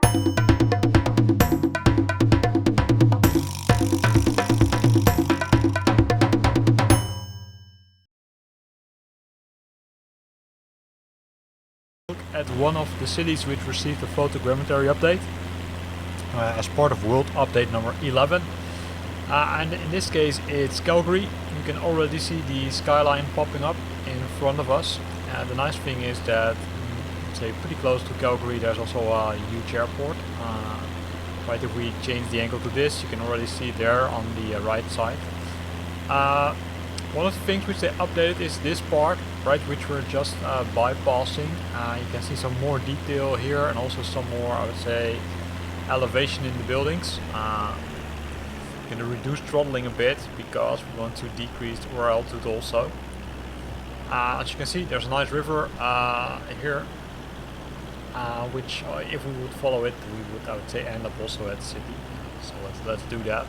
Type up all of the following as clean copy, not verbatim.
At one of the cities which received a photogrammetry update as part of World Update number 11. And in this case it's Calgary. You can already see the skyline popping up in front of us. The nice thing is that, say, pretty close to Calgary there's also a huge airport. Right, if we change the angle to this, you can already see there on the right side. One of the things which they updated is this part, right, which we're just bypassing. You can see some more detail here and also some more, I would say, elevation in the buildings. Going to reduce throttling a bit because we want to decrease our altitude also. As you can see, there's a nice river here, which if we would follow it, we would, I would say, end up also at the city. So let's do that.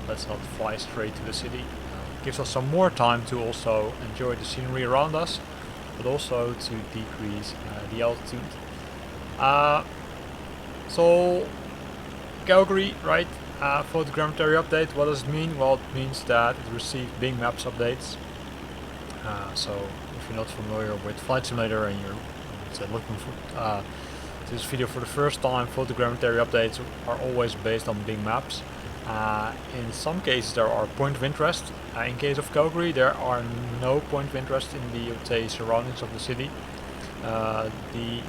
Let's not fly straight to the city. Gives us some more time to also enjoy the scenery around us, but also to decrease the altitude. So Calgary, right? Photogrammetry update. What does it mean? Well, it means that it received Bing Maps updates. So if you're not familiar with Flight Simulator and you're looking for this video for the first time, photogrammetry updates are always based on Bing Maps. In some cases there are point of interest. In case of Calgary there are no point of interest in the, let's say, surroundings of the city. The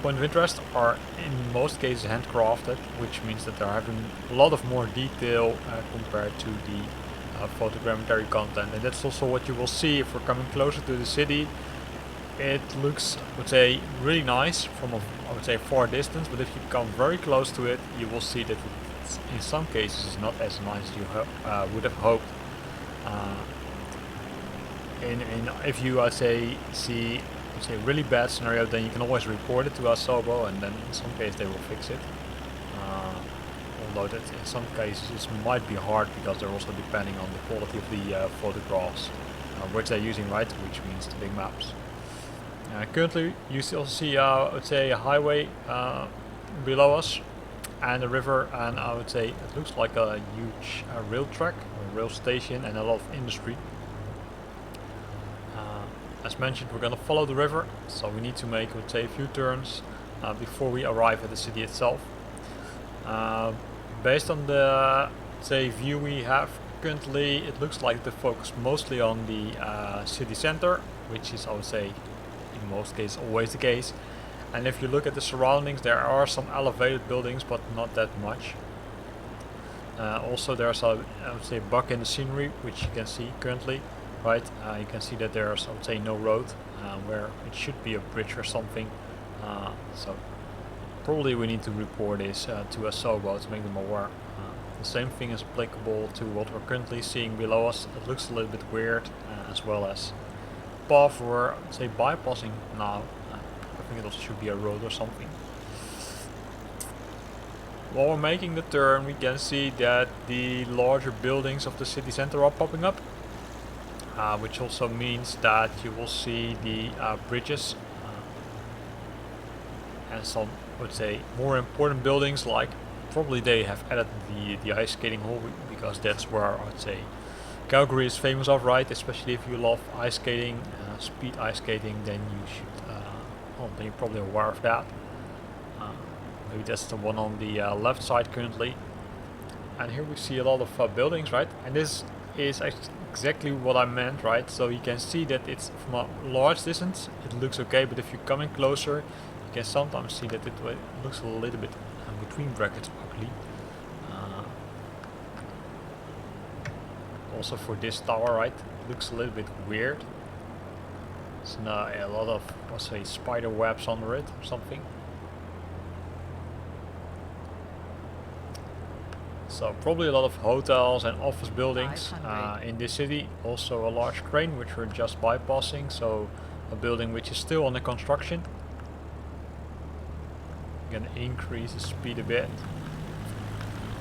point of interest are in most cases handcrafted, which means that they're having a lot of more detail compared to the photogrammetry content, and that's also what you will see if we're coming closer to the city. It looks, I would say, really nice from a, I would say, far distance, but if you come very close to it, you will see that it's, in some cases, is not as nice as you would have hoped. If you, I'd say, see a really bad scenario, then you can always report it to Asobo, and then in some cases they will fix it. Although that in some cases it might be hard because they're also depending on the quality of the photographs which they're using, right? Which means the big maps. Currently, you still see, I would say, a highway below us and a river, and I would say it looks like a huge rail track, a rail station, and a lot of industry. As mentioned, we're going to follow the river, so we need to make, I would say, a few turns before we arrive at the city itself. Based on the, say, view we have currently, it looks like they focus mostly on the city center, which is, I would say, in most cases always the case. And if you look at the surroundings, there are some elevated buildings, but not that much. Also there's a, I would say, bug in the scenery, which you can see currently, right? You can see that there's, I would say, no road where it should be a bridge or something. So probably we need to report this to Asobo to make them aware. The same thing is applicable to what we're currently seeing below us. It looks a little bit weird, as well as path we're, say, bypassing now. I think it also should be a road or something. While we're making the turn, we can see that the larger buildings of the city center are popping up, which also means that you will see the bridges and some, I would say, more important buildings, like probably they have added the ice skating hall, because that's where I would say Calgary is famous of, right? Especially if you love ice skating, speed ice skating, then you should, well, then you're probably aware of that. Maybe that's the one on the left side currently. And here we see a lot of buildings, right? And this is exactly what I meant, right? So you can see that it's from a large distance, it looks okay, but if you're coming closer, you can sometimes see that it looks a little bit, between brackets, ugly. Also for this tower, right, it looks a little bit weird. It's a lot of, let's say, spider webs under it or something. So probably a lot of hotels and office buildings in this city. Also a large crane which we're just bypassing, so a building which is still under construction. We're gonna increase the speed a bit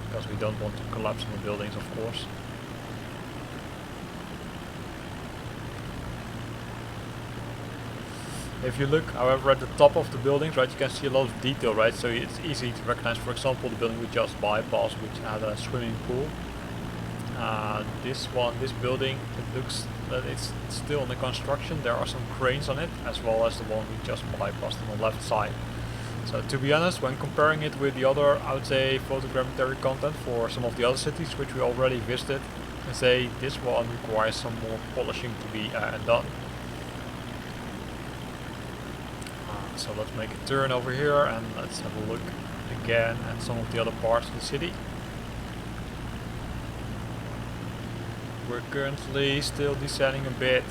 because we don't want to collapse on the buildings, of course. If you look, however, at the top of the buildings, right, you can see a lot of detail, right? So it's easy to recognize, for example, the building we just bypassed, which had a swimming pool. This building, it looks that it's still under construction. There are some cranes on it, as well as the one we just bypassed on the left side. So to be honest, when comparing it with the other, I would say, photogrammetry content for some of the other cities which we already visited, I say this one requires some more polishing to be done. So let's make a turn over here and let's have a look again at some of the other parts of the city. We're currently still descending a bit,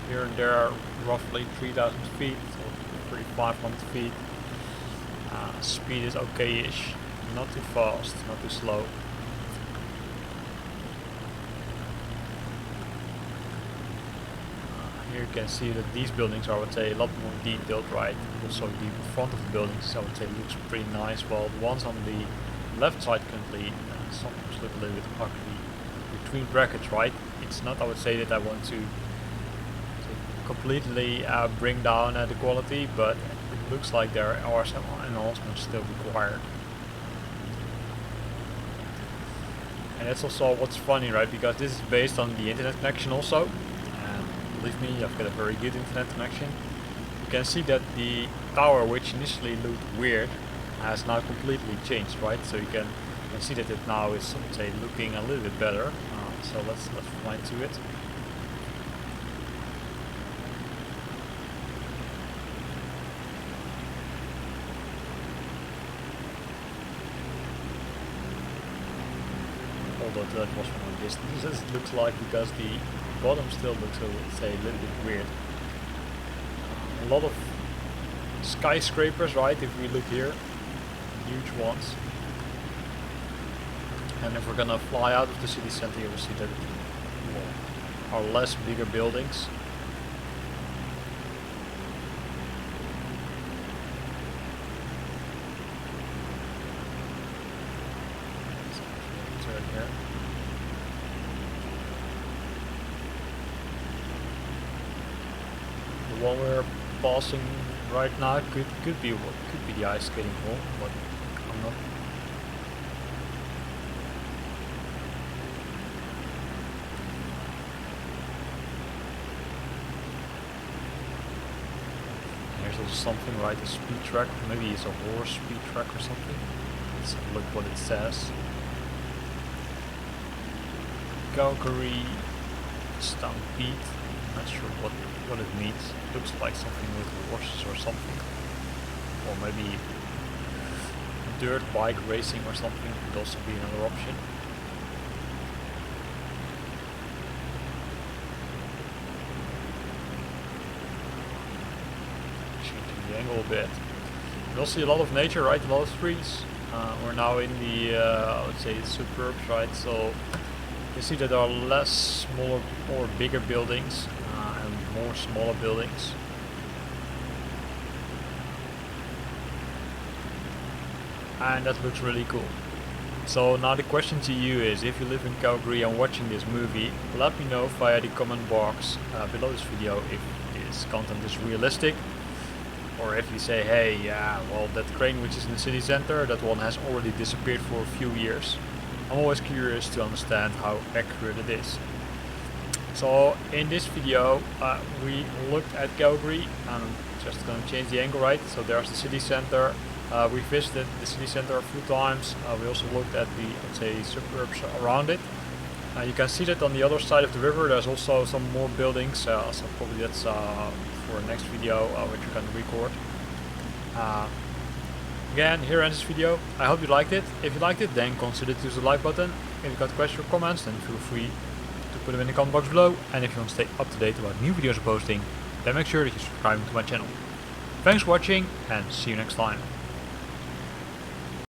here and there, roughly 3,000 feet, or 3,500 feet. Speed is okay-ish, not too fast, not too slow. Here you can see that these buildings are, I would say, a lot more detailed, right? Also the front of the buildings, I would say, looks pretty nice, while the ones on the left side currently sometimes look a little bit ugly. Between brackets, right? It's not, I would say, that I want to completely bring down the quality, but it looks like there are some enhancements still required. And that's also what's funny, right? Because this is based on the internet connection also. And believe me, I've got a very good internet connection. You can see that the tower, which initially looked weird, has now completely changed, right? So you can see that it now is, let's say, looking a little bit better. So let's fly to it. Although that was from a distance, it looks like, because the bottom still looks, let's say, a little bit weird. A lot of skyscrapers, right? If we look here, huge ones. And if we're gonna fly out of the city center, you will see that there are less bigger buildings. So turn here. The one we're passing right now could be the ice skating hall, but I'm not. There's also something, right, a speed track, maybe it's a horse speed track or something. Let's have a look what it says. Calgary Stampede, not sure what it means. Looks like something with horses or something. Or maybe dirt bike racing or something could also be another option. The angle a bit. You'll see a lot of nature, right? A lot of trees. We're now in the, I would say, suburbs, right? So you see that there are less smaller or bigger buildings and more smaller buildings. And that looks really cool. So now the question to you is, if you live in Calgary and watching this movie, let me know via the comment box below this video if this content is realistic. Or if you say, hey, yeah, well, that crane which is in the city center, that one has already disappeared for a few years. I'm always curious to understand how accurate it is. So in this video, we looked at Calgary. I'm just going to change the angle, right? So there's the city center. We visited the city center a few times. We also looked at the, let's say, suburbs around it. You can see that on the other side of the river there's also some more buildings, so probably that's for the next video which we're going to record. Again, here ends this video. I hope you liked it. If you liked it, then consider to use the like button. If you've got questions or comments, then feel free to put them in the comment box below. And if you want to stay up to date about new videos I'm posting, then make sure that you subscribe to my channel. Thanks for watching and see you next time.